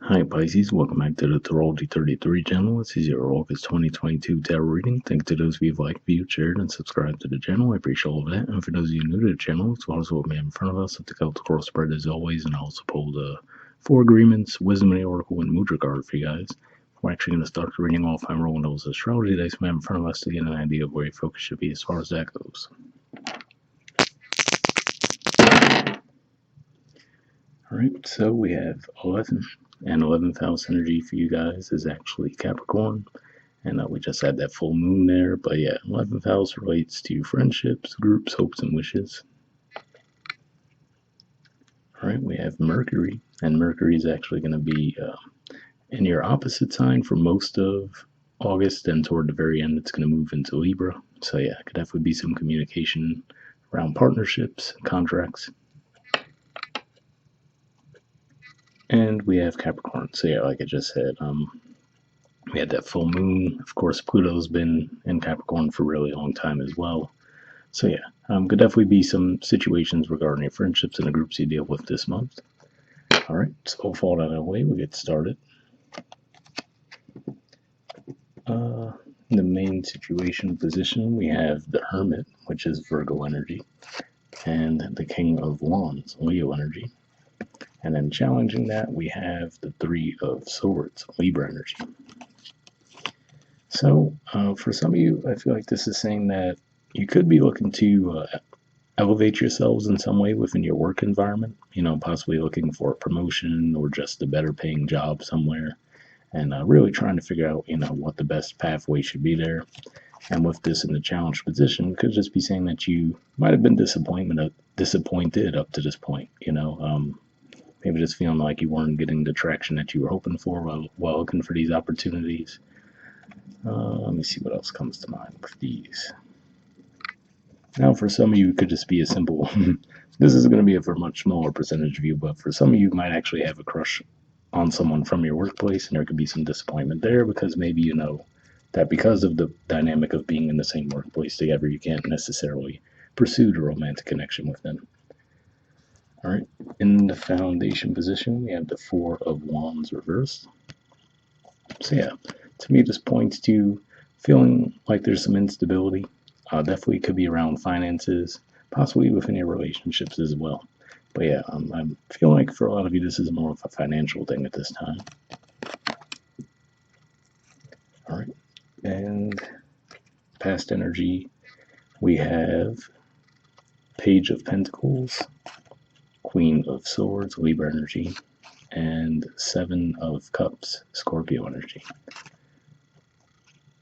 Hi Pisces, welcome back to the Astrology 33 channel. This is your August 2022 tarot reading. Thanks to those of you who've liked, viewed, shared, and subscribed to the channel. I appreciate all of that. And for those of you new to the channel, as well as what we have in front of us, I'll take out the coral spread as always, and I'll also pull the Four Agreements, Wisdom of the Oracle, and Mudra card for you guys. We're actually going to start the reading off. I'm rolling those astrology dice we have in front of us to get an idea of where your focus should be as far as that goes. Alright, so we have 11, and 11th house energy for you guys is actually Capricorn. And we just had that full moon there. But yeah, 11th house relates to friendships, groups, hopes, and wishes. All right, we have Mercury. And Mercury is actually going to be in your opposite sign for most of August. And toward the very end, it's going to move into Libra. So yeah, it could definitely be some communication around partnerships, contracts. And we have Capricorn. So yeah, like I just said, we had that full moon. Of course, Pluto's been in Capricorn for a really long time as well. So yeah, could definitely be some situations regarding your friendships and the groups you deal with this month. All right, so with all that out of the way, we'll get started. In the main situation position, we have the Hermit, which is Virgo energy, and the King of Wands, Leo energy. And then challenging that, we have the Three of Swords, Libra energy. So for some of you, I feel like this is saying that you could be looking to elevate yourselves in some way within your work environment, possibly looking for a promotion or just a better paying job somewhere, and really trying to figure out, what the best pathway should be there. And with this in the challenge position, could just be saying that you might have been disappointed up to this point, maybe just feeling like you weren't getting the traction that you were hoping for while looking for these opportunities. Let me see what else comes to mind with these. Now, for some of you, it could just be a simple, this is going to be for a much smaller percentage of you, but for some of you, might actually have a crush on someone from your workplace, and there could be some disappointment there because maybe you know that because of the dynamic of being in the same workplace together, you can't necessarily pursue the romantic connection with them. All right, in the foundation position, we have the Four of Wands reversed. So yeah, to me, this points to feeling like there's some instability. Definitely could be around finances, possibly within your relationships as well. But yeah, I feel like for a lot of you, this is more of a financial thing at this time. All right, and past energy, we have Page of Pentacles, Queen of Swords, Libra energy, and Seven of Cups, Scorpio energy.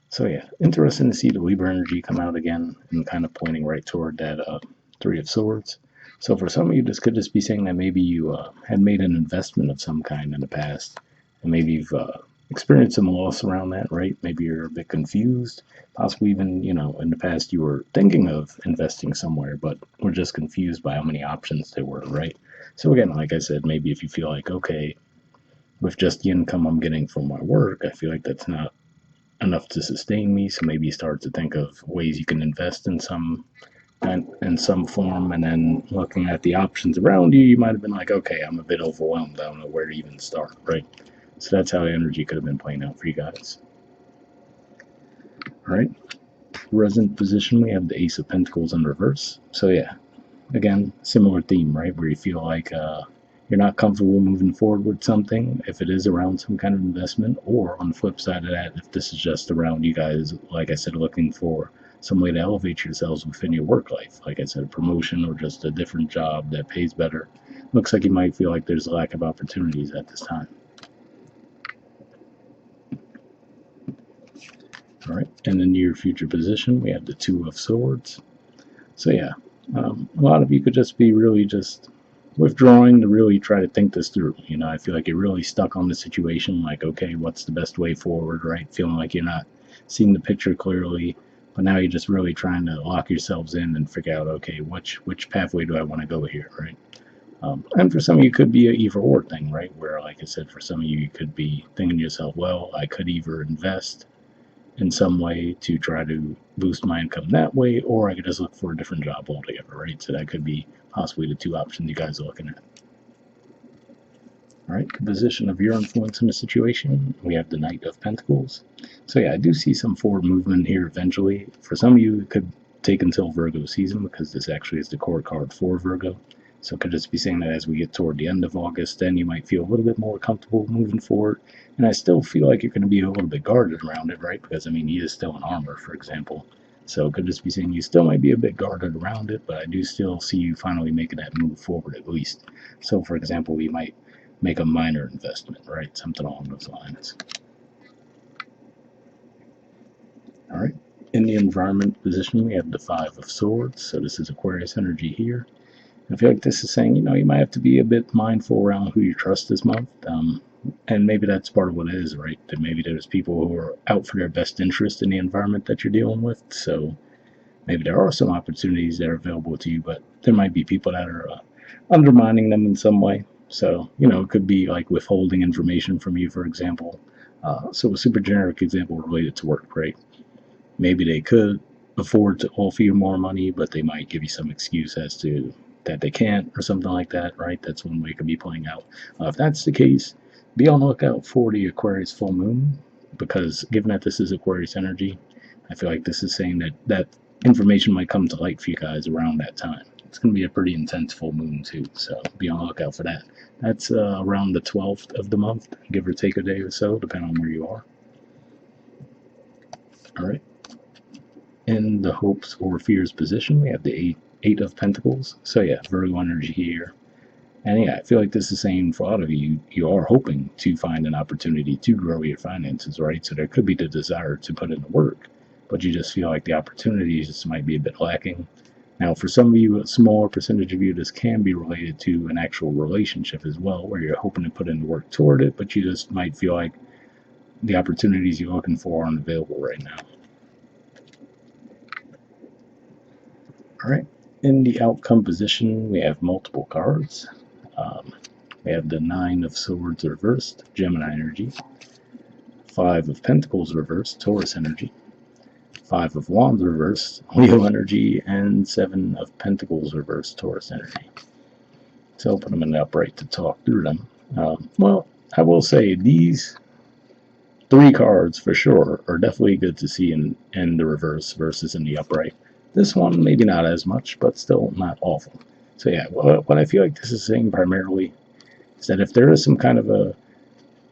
So yeah, interesting to see the Libra energy come out again and kind of pointing right toward that Three of Swords. So for some of you, this could just be saying that maybe you had made an investment of some kind in the past, and maybe you've experienced some loss around that, right? Maybe you're a bit confused. Possibly even, in the past you were thinking of investing somewhere, but were just confused by how many options there were, right? So again, like I said, maybe if you feel like, okay, with just the income I'm getting from my work, I feel like that's not enough to sustain me. So maybe you start to think of ways you can invest in some form, and then looking at the options around you, you might have been like, okay, I'm a bit overwhelmed. I don't know where to even start, right? So that's how the energy could have been playing out for you guys. All right. Present position, we have the Ace of Pentacles in reverse. So yeah, again, similar theme, right? Where you feel like you're not comfortable moving forward with something, if it is around some kind of investment, or on the flip side of that, if this is just around you guys, like I said, looking for some way to elevate yourselves within your work life. Like I said, a promotion or just a different job that pays better. Looks like you might feel like there's a lack of opportunities at this time. All right, and in your future position, we have the Two of Swords. So yeah, a lot of you could just be really just withdrawing to really try to think this through. I feel like you're really stuck on the situation, like, okay, what's the best way forward, right? Feeling like you're not seeing the picture clearly, but now you're just really trying to lock yourselves in and figure out, okay, which pathway do I want to go here, right? And for some of you, it could be an either or thing, right? Where, like I said, for some of you, you could be thinking to yourself, well, I could either invest in some way to try to boost my income that way, or I could just look for a different job altogether, right? So that could be possibly the two options you guys are looking at. All right, position of your influence in the situation. We have the Knight of Pentacles. So yeah, I do see some forward movement here eventually. For some of you, it could take until Virgo season because this actually is the core card for Virgo. So it could just be saying that as we get toward the end of August, then you might feel a little bit more comfortable moving forward. And I still feel like you're going to be a little bit guarded around it, right? Because I mean, he is still in armor, for example. So it could just be saying you still might be a bit guarded around it, but I do still see you finally making that move forward at least. So for example, we might make a minor investment, right? Something along those lines. All right. In the environment position, we have the Five of Swords. So this is Aquarius energy here. I feel like this is saying, you might have to be a bit mindful around who you trust this month. And maybe that's part of what it is, right? That maybe there's people who are out for their best interest in the environment that you're dealing with. So maybe there are some opportunities that are available to you, but there might be people that are undermining them in some way. So, it could be like withholding information from you, for example. So a super generic example related to work, right? Maybe they could afford to offer you more money, but they might give you some excuse as to that they can't or something like that, right? That's one way it could be playing out. If that's the case, be on the lookout for the Aquarius full moon, because given that this is Aquarius energy, I feel like this is saying that information might come to light for you guys around that time. It's going to be a pretty intense full moon too, so be on the lookout for that. That's around the 12th of the month, give or take a day or so, depending on where you are. All right. In the hopes or fears position, we have the Eight of Pentacles. So yeah, Virgo energy here. And yeah, I feel like this is saying for a lot of you, you are hoping to find an opportunity to grow your finances, right? So there could be the desire to put in the work, but you just feel like the opportunities just might be a bit lacking. Now, for some of you, a smaller percentage of you, this can be related to an actual relationship as well, where you're hoping to put in the work toward it, but you just might feel like the opportunities you're looking for aren't available right now. All right. In the outcome position, we have multiple cards. We have the Nine of Swords reversed, Gemini energy. Five of Pentacles reversed, Taurus energy. Five of Wands reversed, Leo energy. And Seven of Pentacles reversed, Taurus energy. So I'll put them in the upright to talk through them. Well, I will say these three cards for sure are definitely good to see in the reverse versus in the upright. This one, maybe not as much, but still not awful. So yeah, what I feel like this is saying primarily is that if there is some kind of a,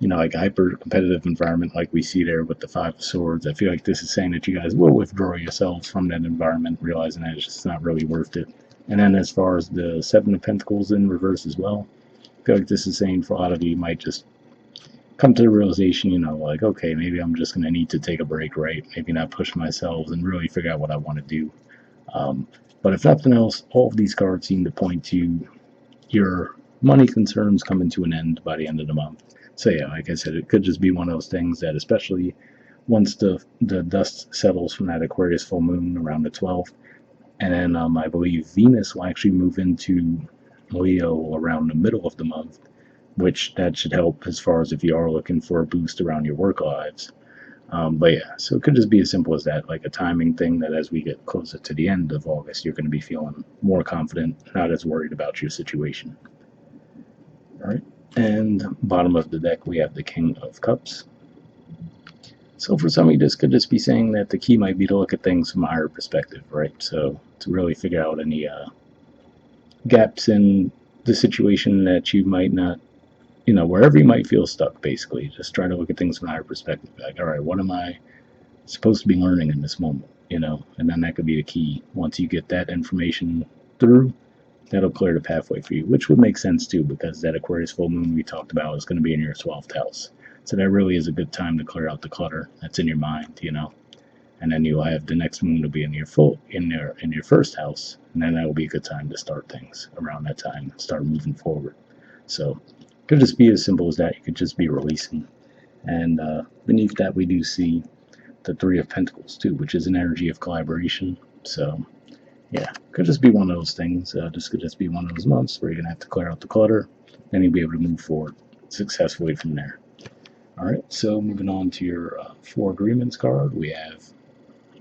like hyper competitive environment like we see there with the Five of Swords, I feel like this is saying that you guys will withdraw yourselves from that environment, realizing that it's just not really worth it. And then as far as the Seven of Pentacles in reverse as well, I feel like this is saying for a lot of you might just come to the realization, like, okay, maybe I'm just going to need to take a break, right? Maybe not push myself and really figure out what I want to do. But if nothing else, all of these cards seem to point to your money concerns coming to an end by the end of the month. So yeah, like I said, it could just be one of those things that, especially once the dust settles from that Aquarius full moon around the 12th, and then I believe Venus will actually move into Leo around the middle of the month, which that should help as far as if you are looking for a boost around your work lives. But yeah, so it could just be as simple as that, like a timing thing that as we get closer to the end of August, you're going to be feeling more confident, not as worried about your situation. All right. And bottom of the deck, we have the King of Cups. So for some of you, this could just be saying that the key might be to look at things from a higher perspective, right? So to really figure out any gaps in the situation that you might not, wherever you might feel stuck, basically, just try to look at things from a higher perspective. Like, all right, what am I supposed to be learning in this moment, and then that could be the key. Once you get that information through, that'll clear the pathway for you, which would make sense too, because that Aquarius full moon we talked about is going to be in your 12th house. So that really is a good time to clear out the clutter that's in your mind, and then you'll have the next moon to be in your first house, and then that will be a good time to start things around that time, start moving forward. So it could just be as simple as that. You could just be releasing, and beneath that we do see the Three of Pentacles too, which is an energy of collaboration. So yeah, could just be one of those things. This could just be one of those months where you're gonna have to clear out the clutter, and you'll be able to move forward successfully from there. All right, so moving on to your Four Agreements card, we have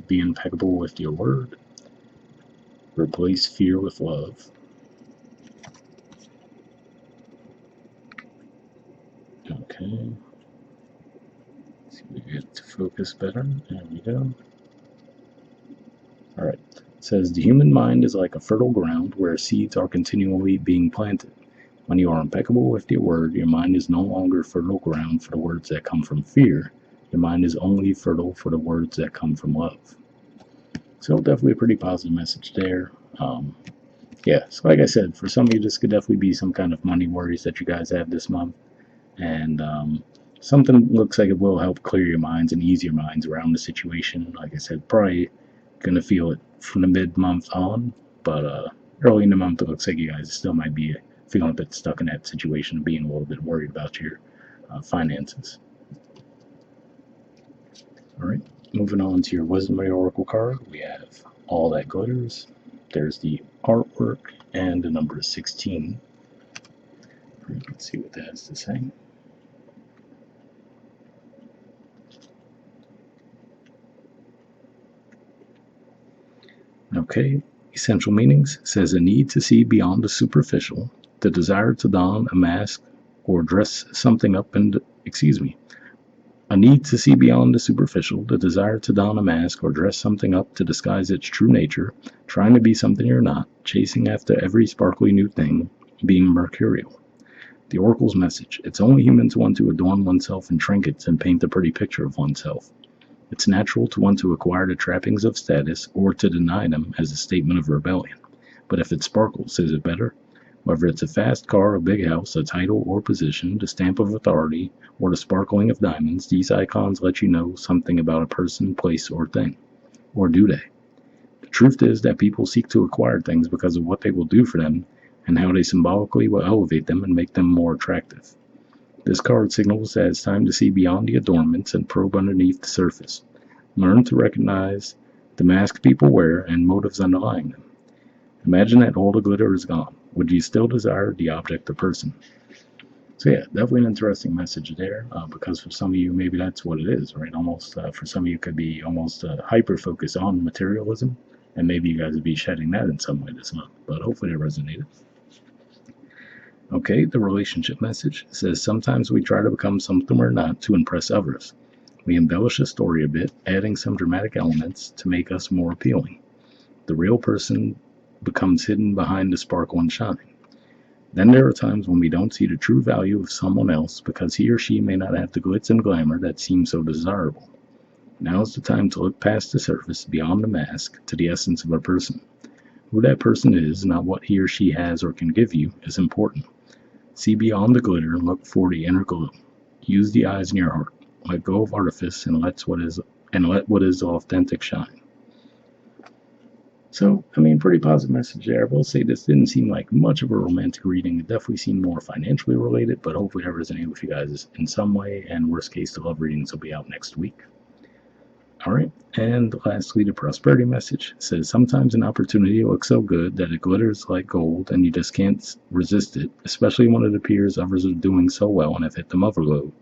be impeccable with your word, replace fear with love, Okay. See if we get to focus better. There we go. All right. It says the human mind is like a fertile ground where seeds are continually being planted. When you are impeccable with your word, your mind is no longer fertile ground for the words that come from fear. Your mind is only fertile for the words that come from love. So definitely a pretty positive message there. Yeah, so like I said, for some of you, this could definitely be some kind of money worries that you guys have this month. And something looks like it will help clear your minds and ease your minds around the situation. Like I said, probably going to feel it from the mid-month on. But early in the month, it looks like you guys still might be feeling a bit stuck in that situation, being a little bit worried about your finances. All right, moving on to your Wisdom Oracle card, we have All That Glitters. There's the artwork and the number 16. Let's see what that has to say. Okay, essential meanings says a need to see beyond the superficial, the desire to don a mask or dress something up and, a need to see beyond the superficial, the desire to don a mask or dress something up to disguise its true nature, trying to be something you're not, chasing after every sparkly new thing, being mercurial. The Oracle's message: it's only human to want to adorn oneself in trinkets and paint a pretty picture of oneself. It's natural to want to acquire the trappings of status or to deny them as a statement of rebellion. But if it sparkles, is it better? Whether it's a fast car, a big house, a title or position, the stamp of authority, or the sparkling of diamonds, these icons let you know something about a person, place, or thing. Or do they? The truth is that people seek to acquire things because of what they will do for them and how they symbolically will elevate them and make them more attractive. This card signals that it's time to see beyond the adornments and probe underneath the surface. Learn to recognize the mask people wear and motives underlying them. Imagine that all the glitter is gone. Would you still desire the object or person? So yeah, definitely an interesting message there, because for some of you, maybe that's what it is, right? Almost, for some of you, it could be almost a hyper focus on materialism, and maybe you guys would be shedding that in some way this month, but hopefully it resonated. Okay, the relationship message says sometimes we try to become something we're not to impress others. We embellish a story a bit, adding some dramatic elements to make us more appealing. The real person becomes hidden behind the sparkle and shine. Then there are times when we don't see the true value of someone else because he or she may not have the glitz and glamour that seems so desirable. Now is the time to look past the surface, beyond the mask, to the essence of a person. Who that person is, not what he or she has or can give you, is important. See beyond the glitter and look for the inner glow. Use the eyes in your heart. Let go of artifice and let what is authentic shine. So, I mean, pretty positive message there. I will say this didn't seem like much of a romantic reading. It definitely seemed more financially related, but hopefully I resonated with you guys in some way. And worst case, the love readings will be out next week. All right. And lastly, the prosperity message says sometimes an opportunity looks so good that it glitters like gold and you just can't resist it, especially when it appears others are doing so well and have hit the mother lode.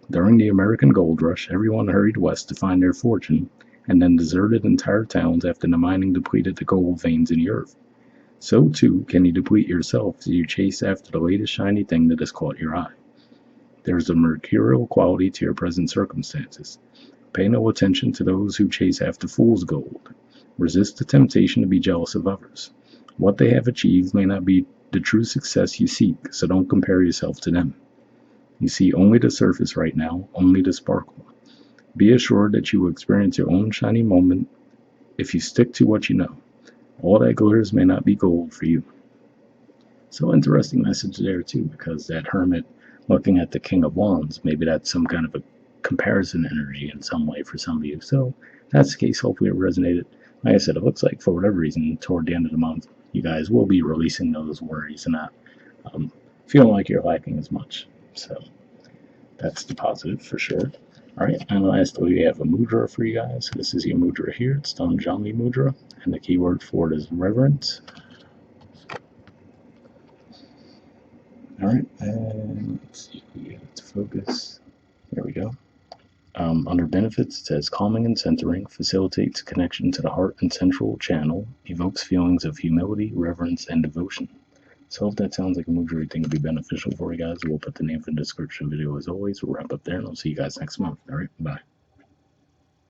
During the American gold rush, everyone hurried west to find their fortune and then deserted entire towns after the mining depleted the gold veins in the earth. So too can you deplete yourself as you chase after the latest shiny thing that has caught your eye. There is a mercurial quality to your present circumstances. Pay no attention to those who chase after fool's gold. Resist the temptation to be jealous of others. What they have achieved may not be the true success you seek, so don't compare yourself to them. You see only the surface right now, only the sparkle. Be assured that you will experience your own shiny moment if you stick to what you know. All that glitters may not be gold for you. So interesting message there too, because that hermit looking at the King of Wands, maybe that's some kind of a comparison energy in some way for some of you. So if that's the case, hopefully it resonated. Like I said, it looks like for whatever reason, toward the end of the month, you guys will be releasing those worries and not feeling like you're lacking as much. So that's the positive for sure. All right, and lastly, we have a mudra for you guys. This is your mudra here. It's the Anjali mudra, and the keyword for it is reverence. All right, and let's see if we get it to focus. There we go. Under benefits, it says calming and centering, facilitates connection to the heart and central channel, evokes feelings of humility, reverence, and devotion. So if that sounds like a move you think would be beneficial for you guys, we'll put the name for the description video as always. We'll wrap up there and I'll see you guys next month. All right, bye.